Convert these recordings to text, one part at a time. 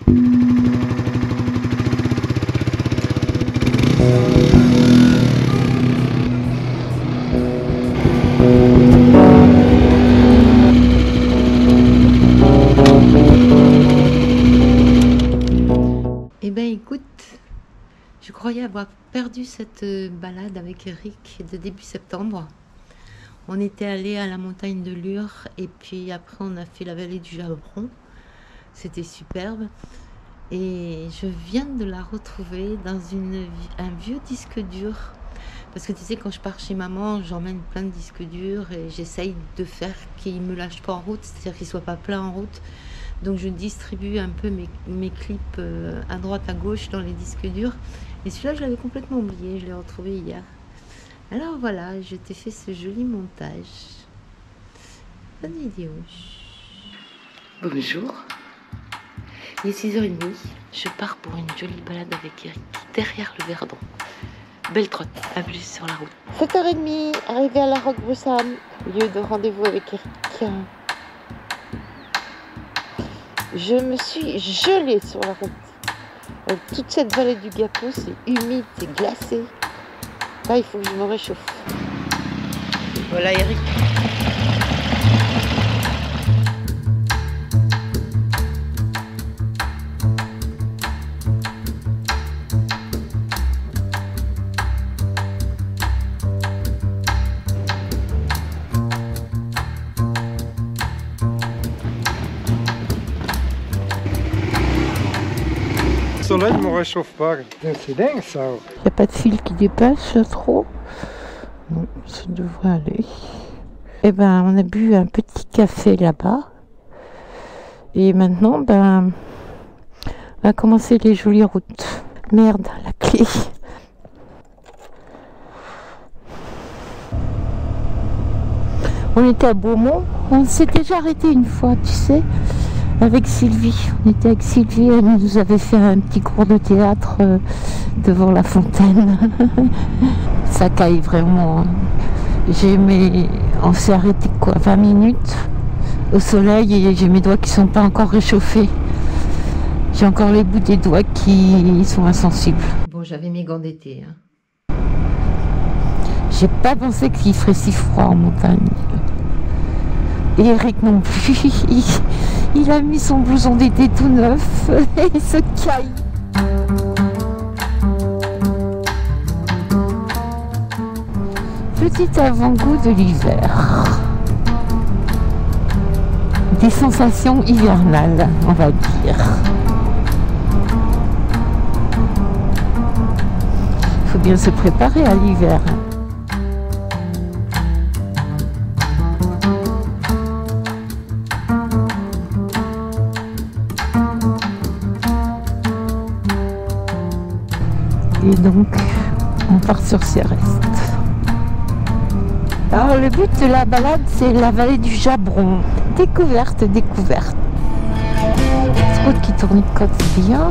Eh ben écoute, je croyais avoir perdu cette balade avec Eric de début septembre. On était allé à la montagne de Lure et puis après on a fait la vallée du Jabron. C'était superbe. Et je viens de la retrouver dans un vieux disque dur. Parce que tu sais, quand je pars chez maman, j'emmène plein de disques durs et j'essaye de faire qu'ils ne me lâchent pas en route, c'est-à-dire qu'ils ne soient pas pleins en route. Donc je distribue un peu mes clips à droite, à gauche dans les disques durs. Et celui-là, je l'avais complètement oublié, je l'ai retrouvé hier. Alors voilà, je t'ai fait ce joli montage. Bonne vidéo. Bonjour. Il est 6h30. Je pars pour une jolie balade avec Eric, derrière le Verdon. Belle trotte, à plus sur la route. 7h30, arrivé à la Roquebroussane, lieu de rendez-vous avec Eric. Je me suis gelée sur la route. Toute cette vallée du Gapot, c'est humide, c'est glacé. Là, il faut que je me réchauffe. Voilà Eric. Le soleil ne me réchauffe pas. C'est dingue ça. Il n'y a pas de fil qui dépasse trop. Non, ça devrait aller. Eh ben, on a bu un petit café là-bas. Et maintenant, ben, on va commencer les jolies routes. Merde, la clé. On était à Beaumont. On s'est déjà arrêté une fois, tu sais. Avec Sylvie, on était avec Sylvie, elle nous avait fait un petit cours de théâtre devant la fontaine. Ça caille vraiment. On s'est arrêté quoi, 20 minutes au soleil et j'ai mes doigts qui sont pas encore réchauffés. J'ai encore les bouts des doigts qui sont insensibles. Bon, j'avais mes gants d'été. Hein. J'ai pas pensé qu'il ferait si froid en montagne. Et Eric non plus. Il a mis son blouson d'été tout neuf et il se caille. Petit avant-goût de l'hiver. Des sensations hivernales, on va dire. Il faut bien se préparer à l'hiver. Et donc, on part sur Céreste. Alors, le but de la balade, c'est la vallée du Jabron. Découverte, découverte. Cette route qui tourne comme bien.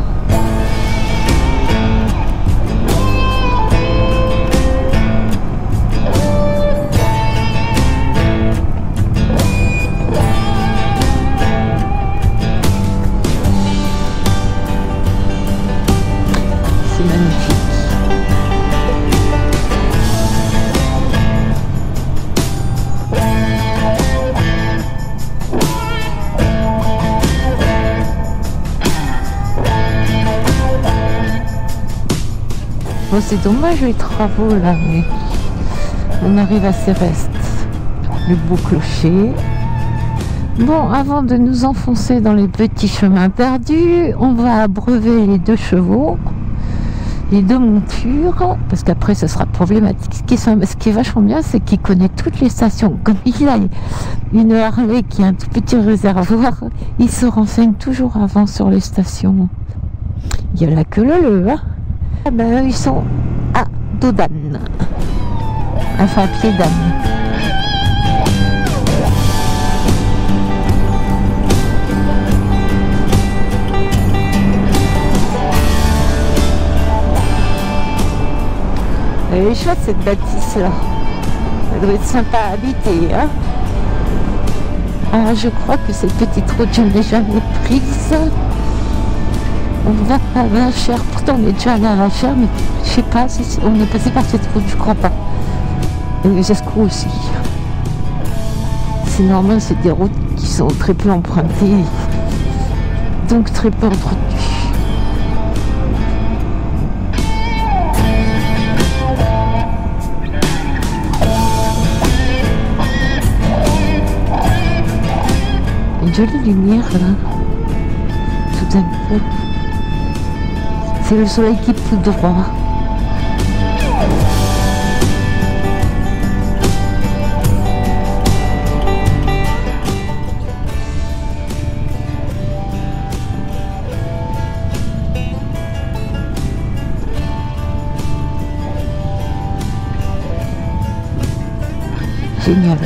C'est magnifique. Bon, c'est dommage les travaux là, mais on arrive à Céreste. Le beau clocher. Bon, avant de nous enfoncer dans les petits chemins perdus, on va abreuver les 2 chevaux, les 2 montures, parce qu'après ce sera problématique. Ce qui est vachement bien, c'est qu'il connaît toutes les stations. Comme il a une Harley qui a un tout petit réservoir, il se renseigne toujours avant sur les stations. Il y a la queue leu, hein. Ah ben, ils sont à dos d'âne, enfin à pied d'âne. Elle est chouette cette bâtisse là, elle doit être sympa à habiter, hein. Ah, je crois que cette petite route je ne l'ai jamais prise. On va pas à Vachères, pourtant on est déjà allé à Vachères, mais je sais pas si on est passé par cette route, je crois pas. Et les escrocs aussi. C'est normal, c'est des routes qui sont très peu empruntées, donc très peu entretenues. Une jolie lumière là, tout d'un coup. C'est le soleil qui pousse droit. Génial.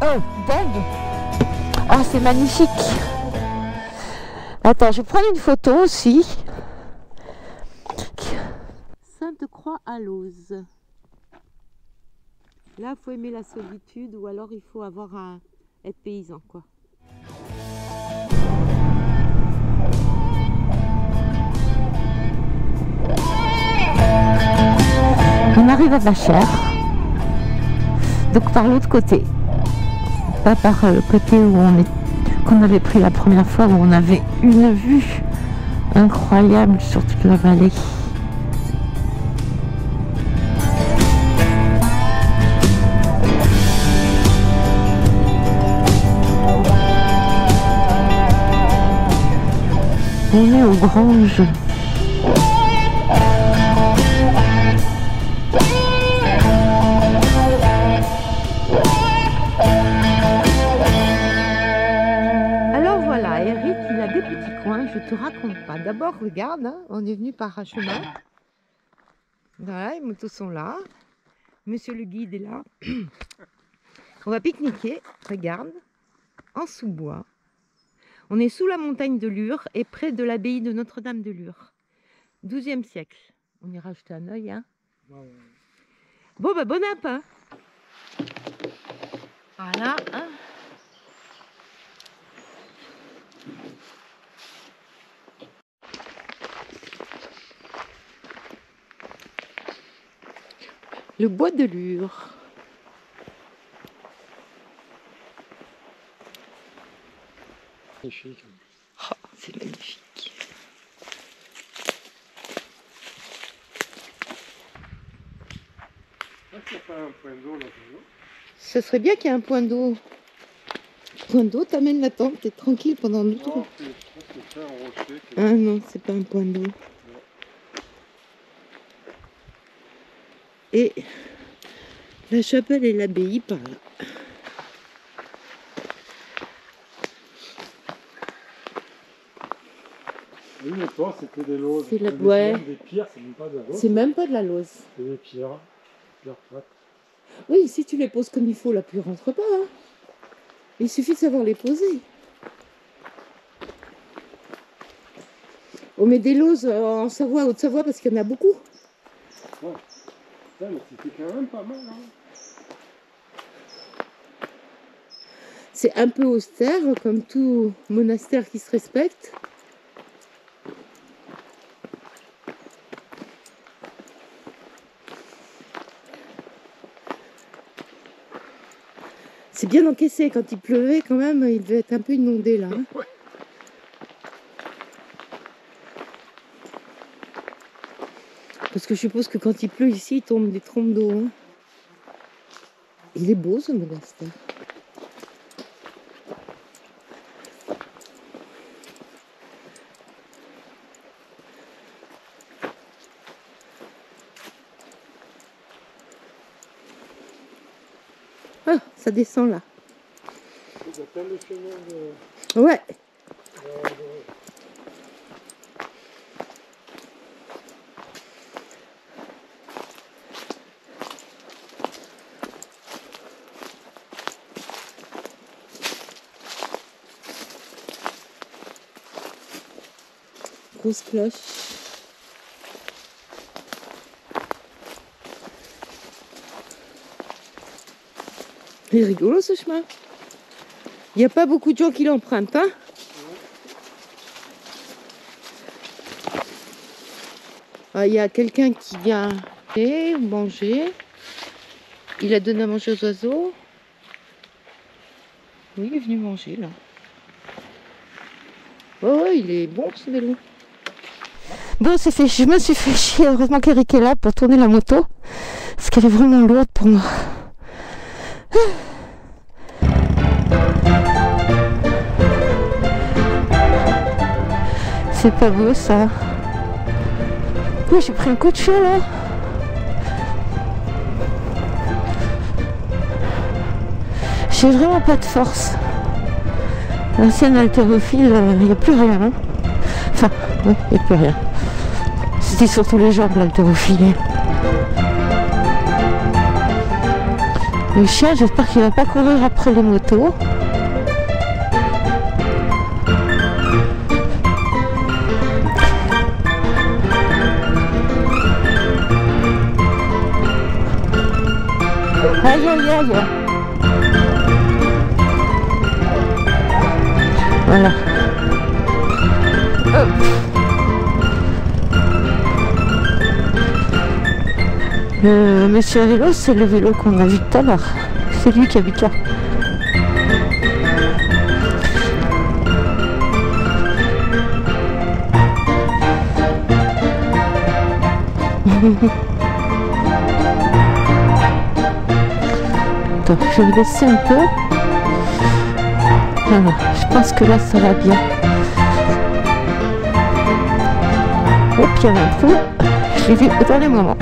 Oh, dingue! Oh, c'est magnifique! Attends, je vais prendre une photo aussi. Sainte-Croix-à-Lose. Là, il faut aimer la solitude ou alors il faut être paysan, quoi. On arrive à Vachères, donc par l'autre côté, pas par le côté qu'on avait pris la première fois, où on avait une vue incroyable sur toute la vallée. On est aux Granges. Alors voilà, Eric, il a des petits coins, je te raconte pas. D'abord, regarde, hein, on est venu par un chemin. Voilà, les motos sont là. Monsieur le guide est là. On va pique-niquer, regarde, en sous-bois. On est sous la montagne de Lure et près de l'abbaye de Notre-Dame de Lure. 12e siècle. On ira jeter un œil, hein. Bon, bah, bon app, hein. Voilà, hein. Le bois de Lure. Magnifique. Oh, c'est magnifique. Est-ce qu'il n'y a pas un point d'eau là-dedans? Ce serait bien qu'il y ait un point d'eau. Point d'eau, t'amènes la tente, t'es tranquille pendant le tour. C'est un rocher. Ah non, c'est pas un point d'eau. Et la chapelle et l'abbaye par là. Oui, mais toi, c'était des lauses. C'est la... Ouais. Des pierres, c'est même pas de la lauze. C'est même pas de la lauze. C'est des pierres. Pierres plates. Oui, si tu les poses comme il faut, la pluie rentre pas. Hein. Il suffit de savoir les poser. On met des lauses en Savoie, Haute-Savoie, parce qu'il y en a beaucoup. Ouais. Ouais, mais c'était quand même pas mal. Hein. C'est un peu austère, comme tout monastère qui se respecte. C'est bien encaissé, quand il pleuvait quand même, il devait être un peu inondé là. Hein. Ouais. Parce que je suppose que quand il pleut ici, il tombe des trompes d'eau. Hein. Il est beau ce monastère. Ah, ça descend là. Ça s'appelle le chemin de... Ouais. Grosse cloche. Il est rigolo ce chemin. Il n'y a pas beaucoup de gens qui l'empruntent, hein. Il y a quelqu'un qui vient manger. Il a donné à manger aux oiseaux. Oui, il est venu manger là. Ouais, il est bon ce vélo. Bon, je me suis fait chier. Heureusement qu'Eric est là pour tourner la moto. Parce qu'elle est vraiment lourde pour moi. C'est pas beau ça. Oui, j'ai pris un coup de fil là. J'ai vraiment pas de force. L'ancienne haltérophile, il n'y a plus rien. Hein. Enfin, oui, il n'y a plus rien. C'était surtout les jambes l'haltérophile. Le chien, j'espère qu'il va pas courir après les motos. Aïe aïe aïe. Voilà. Hop. Le monsieur à vélo, c'est le vélo qu'on a vu tout à l'heure. C'est lui qui habite là. Attends, je vais baisser un peu. Voilà, je pense que là ça va bien. Hop, il y avait un trou. Je l'ai vu au dernier moment.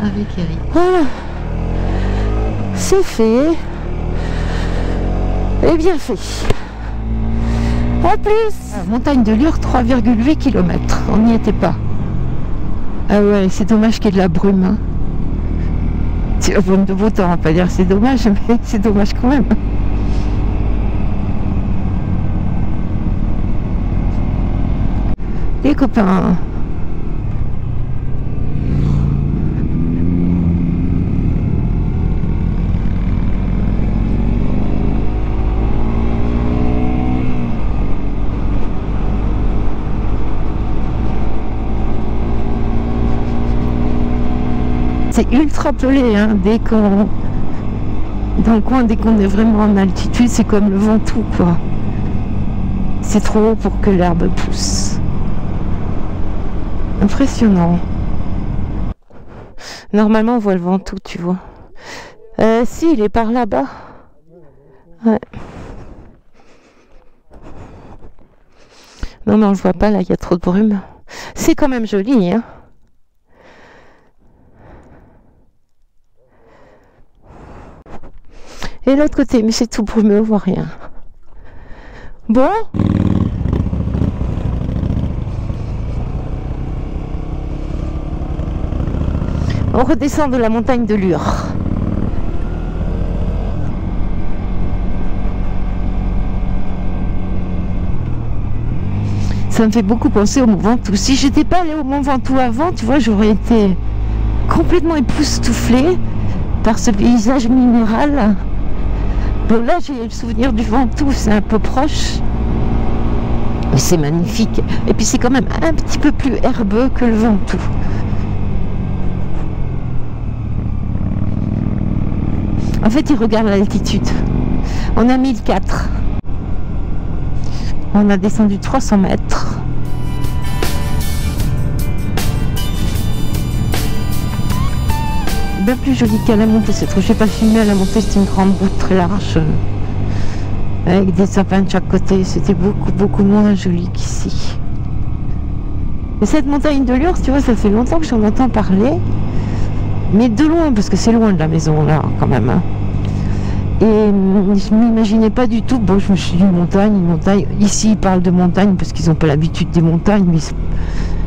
Avec Eric. Voilà, c'est fait et bien fait. À plus. Montagne de Lure, 3,8 km. On n'y était pas. Ah ouais, c'est dommage qu'il y ait de la brume. Hein. C'est la brume de beau temps, on va pas dire c'est dommage, mais c'est dommage quand même. Les copains. C'est ultra pelé, hein, dès qu'on dans le coin, dès qu'on est vraiment en altitude, c'est comme le Ventoux, quoi. C'est trop haut pour que l'herbe pousse. Impressionnant. Normalement, on voit le Ventoux, tu vois. Si, il est par là-bas. Ouais. Non, mais on le voit pas, là, il y a trop de brume. C'est quand même joli, hein. Et l'autre côté, mais c'est tout brumeux, on voit rien. Bon. On redescend de la montagne de Lure. Ça me fait beaucoup penser au Mont Ventoux. Si j'étais pas allée au Mont Ventoux avant, tu vois, j'aurais été complètement époustouflée par ce paysage minéral. Bon, là, j'ai le souvenir du Ventoux, c'est un peu proche. Mais c'est magnifique. Et puis, c'est quand même un petit peu plus herbeux que le Ventoux. En fait, il regarde l'altitude. On a 1004. On a descendu 300 mètres. bien plus joli qu'à la montée. C'est trop, j'ai pas filmé à la montée, c'était une grande route très large avec des sapins de chaque côté. C'était beaucoup moins joli qu'ici. Et cette montagne de Lure, tu vois, ça fait longtemps que j'en entends parler, mais de loin, parce que c'est loin de la maison là quand même. Hein. Et je m'imaginais pas du tout. Bon, je me suis dit une montagne. Ici, ils parlent de montagne parce qu'ils n'ont pas l'habitude des montagnes, mais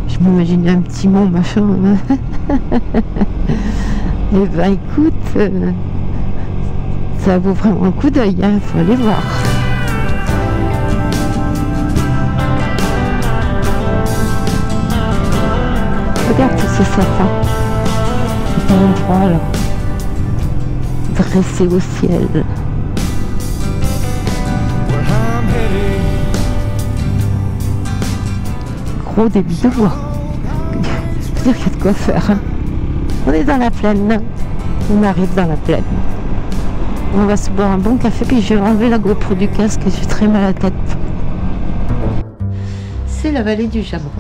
je m'imaginais un petit mont, machin. Et ben écoute, ça vaut vraiment le coup d'œil, hein, faut aller voir. Regarde tous ces sapins, cet endroit là, dressé au ciel. Gros débit de bois. Je veux dire qu'il y a de quoi faire. Hein. On est dans la plaine. On arrive dans la plaine. On va se boire un bon café, puis je vais enlever la GoPro du casque et j'ai très mal à la tête. C'est la vallée du Jabron.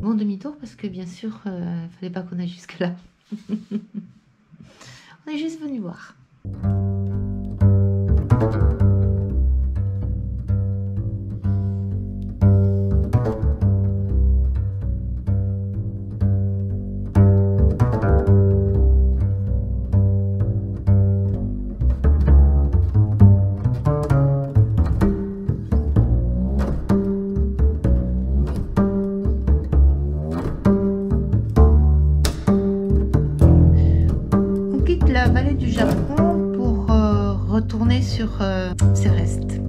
Bon demi-tour parce que bien sûr, fallait pas qu'on aille jusque là. On est juste venu voir. La vallée du Jabron pour retourner sur Céreste.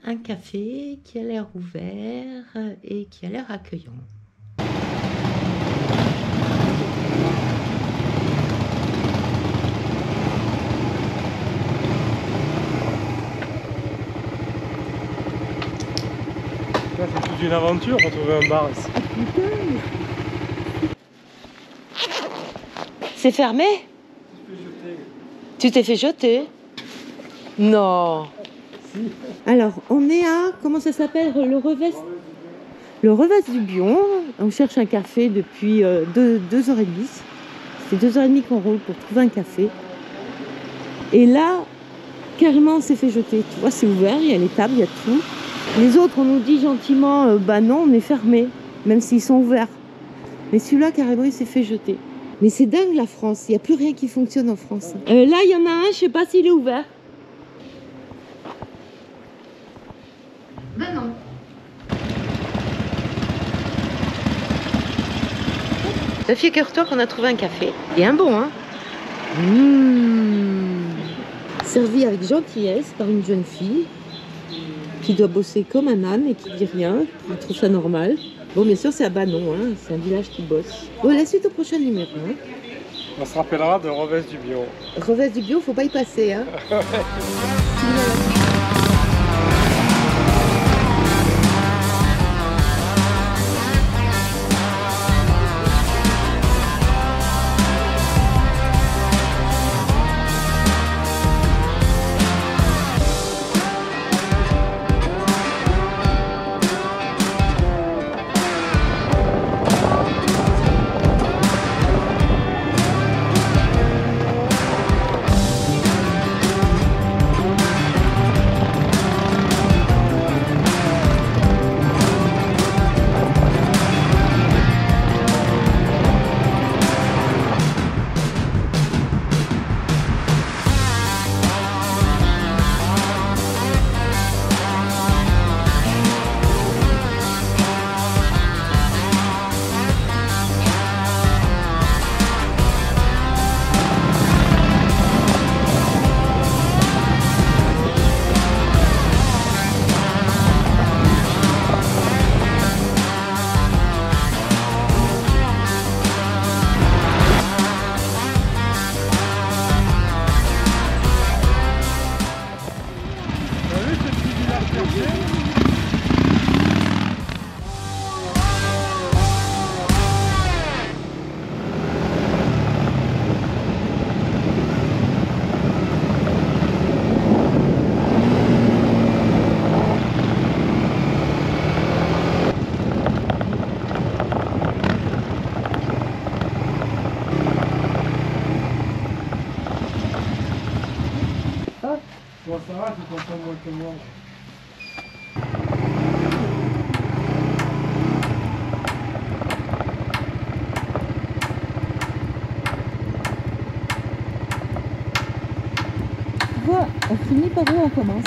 Un café qui a l'air ouvert et qui a l'air accueillant. C'est toute une aventure pour trouver un bar ici. C'est fermé? Tu t'es fait jeter? Non. Alors, on est à, comment ça s'appelle, le Revest? Le Revest du Bion. On cherche un café depuis 2h30. C'est 2h30 qu'on roule pour trouver un café. Et là, carrément, on s'est fait jeter. Tu vois, c'est ouvert, il y a les tables, il y a tout. Les autres, on nous dit gentiment, bah non, on est fermé, même s'ils sont ouverts. Mais celui-là, carrément, il s'est fait jeter. Mais c'est dingue, la France. Il n'y a plus rien qui fonctionne en France. Là, il y en a un, je sais pas s'il est ouvert. Ben non. Figure-toi qu'on a trouvé un café. Et un bon, hein. Servi avec gentillesse par une jeune fille qui doit bosser comme un âne et qui dit rien, qui trouve ça normal. Bon, bien sûr, c'est à Banon, hein. C'est un village qui bosse. Bon, la suite au prochain numéro. Hein. On se rappellera de Revest du Bion. Revest du Bion, faut pas y passer, hein. Bon, ça va, tu t'entends moins que moi. Tu vois, on finit par où on commence.